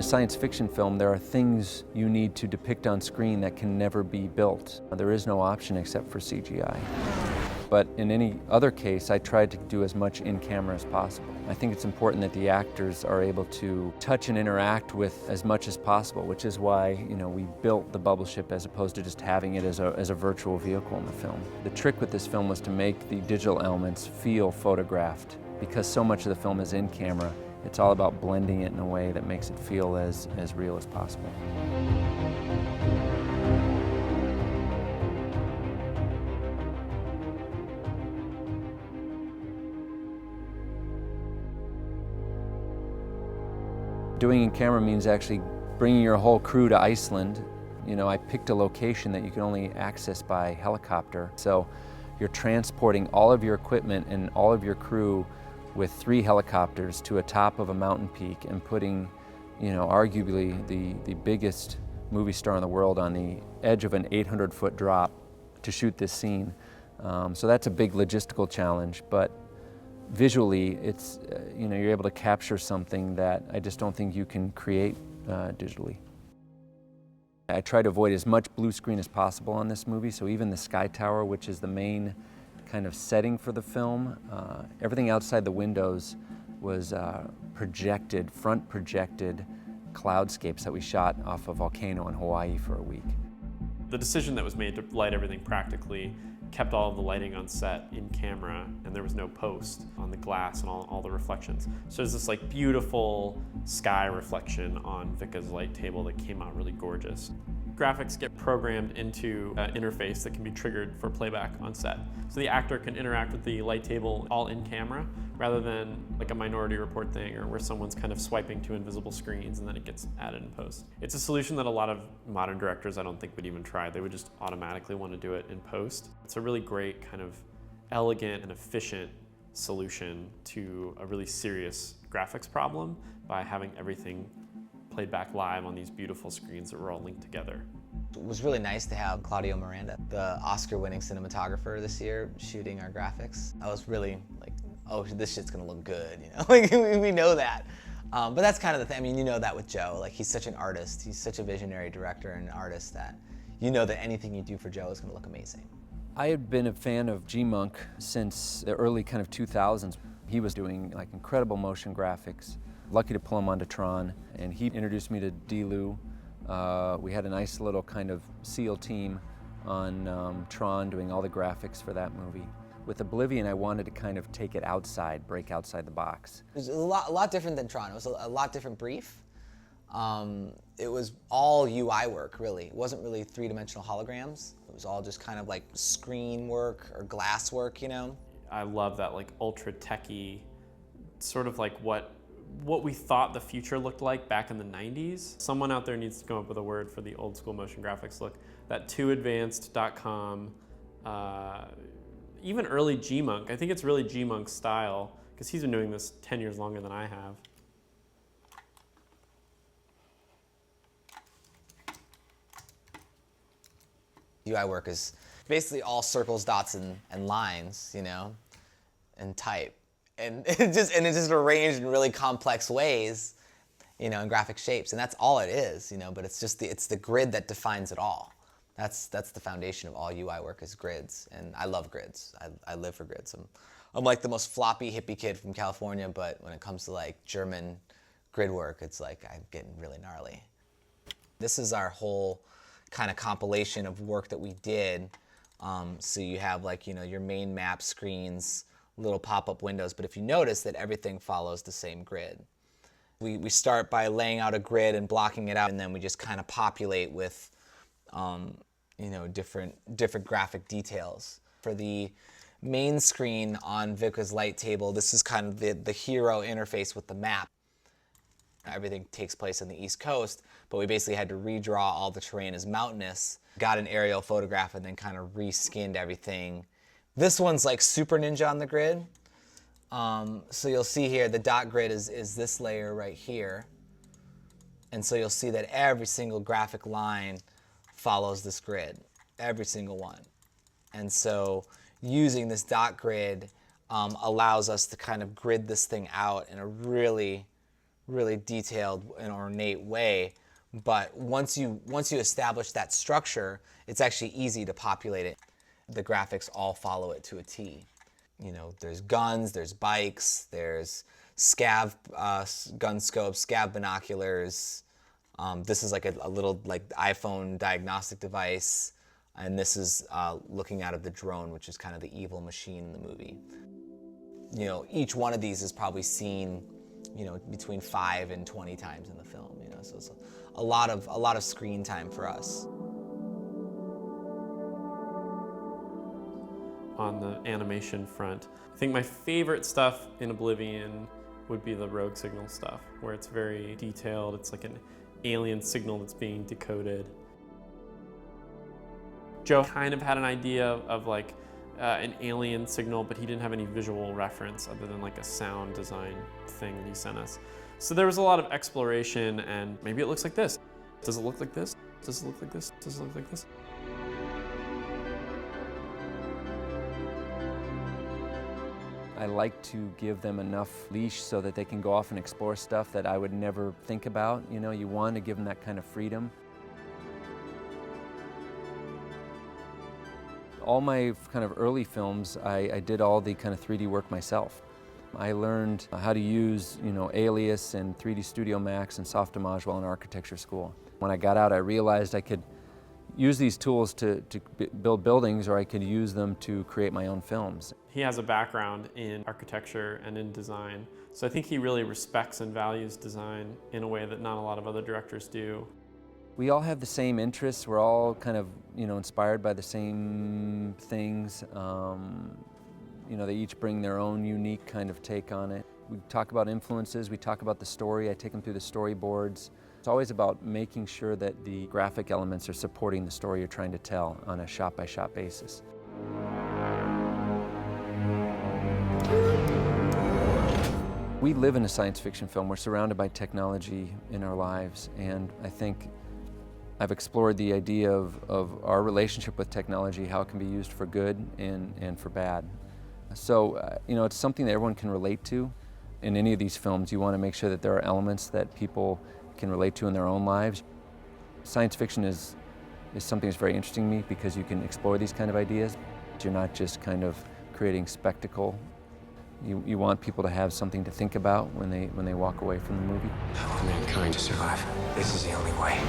a science fiction film, there are things you need to depict on screen that can never be built. There is no option except for CGI. But in any other case, I tried to do as much in camera as possible. I think it's important that the actors are able to touch and interact with as much as possible, which is why, we built the bubble ship as opposed to just having it as a virtual vehicle in the film. The trick with this film was to make the digital elements feel photographed. Because so much of the film is in camera, it's all about blending it in a way that makes it feel as real as possible. Doing in camera means actually bringing your whole crew to Iceland. I picked a location that you can only access by helicopter. So you're transporting all of your equipment and all of your crew with 3 helicopters to a top of a mountain peak and putting, arguably the biggest movie star in the world on the edge of an 800-foot drop to shoot this scene. So that's a big logistical challenge, but visually, it's, you're able to capture something that I just don't think you can create digitally. I try to avoid as much blue screen as possible on this movie, so even the Sky Tower, which is the main kind of setting for the film, everything outside the windows was front projected cloudscapes that we shot off a volcano in Hawaii for a week. The decision that was made to light everything practically kept all of the lighting on set in camera, and there was no post on the glass and all the reflections. So there's this beautiful sky reflection on Vika's light table that came out really gorgeous. Graphics get programmed into an interface that can be triggered for playback on set. So the actor can interact with the light table all in camera, rather than like a Minority Report thing or where someone's kind of swiping to invisible screens and then it gets added in post. It's a solution that a lot of modern directors I don't think would even try. They would just automatically want to do it in post. It's a really great kind of elegant and efficient solution to a really serious graphics problem by having everything played back live on these beautiful screens that were all linked together. It was really nice to have Claudio Miranda, the Oscar-winning cinematographer this year, shooting our graphics. I was really like, oh, this shit's gonna look good, we know that. But that's kind of the thing, I mean, you know that with Joe, he's such an artist, he's such a visionary director and artist that you know that anything you do for Joe is gonna look amazing. I had been a fan of Gmunk since the early kind of 2000s. He was doing incredible motion graphics. Lucky to pull him onto Tron, and he introduced me to dlew. We had a nice little kind of SEAL team on Tron doing all the graphics for that movie. With Oblivion, I wanted to kind of take it outside, break outside the box. It was a lot different than Tron. It was a lot different brief. It was all UI work, really. It wasn't really three-dimensional holograms. It was all just kind of like screen work or glass work, I love that ultra techy, sort of like what we thought the future looked like back in the 90s. Someone out there needs to come up with a word for the old school motion graphics look. That tooadvanced.com, even early Gmunk. I think it's really Gmunk's style, because he's been doing this 10 years longer than I have. UI work is basically all circles, dots, and lines, and type. And it's just arranged in really complex ways, in graphic shapes, and that's all it is, but it's just it's the grid that defines it all. That's the foundation of all UI work is grids, and I love grids. I live for grids. I'm like the most floppy hippie kid from California, but when it comes to German grid work, it's I'm getting really gnarly. This is our whole kind of compilation of work that we did. So you have your main map screens, little pop-up windows, but if you notice that everything follows the same grid. We start by laying out a grid and blocking it out, and then we just kind of populate with different graphic details. For the main screen on Vika's light table, this is kind of the hero interface with the map. Everything takes place on the East Coast, but we basically had to redraw all the terrain as mountainous, got an aerial photograph, and then kind of reskinned everything. This one's like Super Ninja on the grid. So you'll see here the dot grid is this layer right here. And so you'll see that every single graphic line follows this grid, every single one. And so using this dot grid allows us to kind of grid this thing out in a really really detailed and ornate way. But once you establish that structure, it's actually easy to populate it. The graphics all follow it to a T. You know, there's guns, there's bikes, there's scav gun scopes, scav binoculars. This is like a little like iPhone diagnostic device, and this is looking out of the drone, which is kind of the evil machine in the movie. You know, each one of these is probably seen, you know, between 5 and 20 times in the film. You know, so it's a lot of screen time for us. On the animation front, I think my favorite stuff in Oblivion would be the rogue signal stuff, where it's very detailed. It's like an alien signal that's being decoded. Joe kind of had an idea of like an alien signal, but he didn't have any visual reference other than like a sound design thing that he sent us. So there was a lot of exploration, and maybe it looks like this. Does it look like this? Does it look like this? Does it look like this? I like to give them enough leash so that they can go off and explore stuff that I would never think about. You know, you want to give them that kind of freedom. All my kind of early films, I did all the kind of 3D work myself. I learned how to use, you know, Alias and 3D Studio Max and Softimage while in architecture school. When I got out, I realized I could use these tools to build buildings, or I could use them to create my own films. He has a background in architecture and in design, so I think he really respects and values design in a way that not a lot of other directors do. We all have the same interests. We're all kind of, you know, inspired by the same things. You know, they each bring their own unique kind of take on it. We talk about influences, we talk about the story, I take them through the storyboards. It's always about making sure that the graphic elements are supporting the story you're trying to tell on a shot-by-shot basis. We live in a science fiction film. We're surrounded by technology in our lives, and I think I've explored the idea of our relationship with technology, how it can be used for good and for bad. So, you know, it's something that everyone can relate to. In any of these films, you want to make sure that there are elements that people can relate to in their own lives. Science fiction is something that's very interesting to me because you can explore these kind of ideas. You're not just kind of creating spectacle. You want people to have something to think about when they walk away from the movie. For mankind to survive, this is the only way.